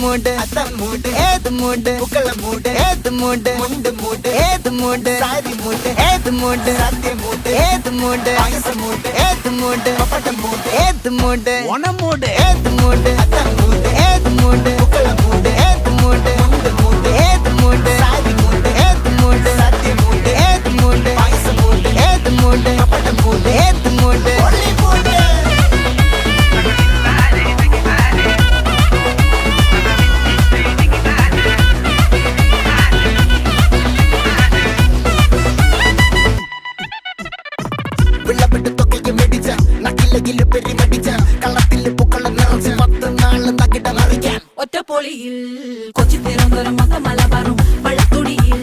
மூடு அத்த மூடு ஏது மூடு புக்கல மூடு ஏது மூடு முண்டு மூடு ஏது மூடு சாரி மூடு ஏது மூடு சத்திய மூடு ஏது மூடு ஆயச மூடு ஏது மூடு பப்பட்ட மூடு ஏது மூடு ஒன மூடு ஏது மூடு அத்த மூடு ஏது மூடு புக்கல மூடு ஏது மூடு முண்டு மூடு ஏது மூடு சாரி மூடு ஏது மூடு சத்திய மூடு ஏது மூடு ஆயச மூடு ஏது மூடு பப்பட்ட மூடு ஏது மூடு ஒளி மூடு വിളവിട്ട് തൊക്കയ്ക്ക് മെടിച്ച നക്കിലകില് പെരിമടിച്ച കള്ളത്തില് പൂക്കള നിറച്ച് 10 നാള് നകിട മറിക്കാൻ ഒറ്റപ്പൊളിയിൽ കൊച്ചി തിരുവനന്തപുരം മലബാറും പഴത്തൊടിയിൽ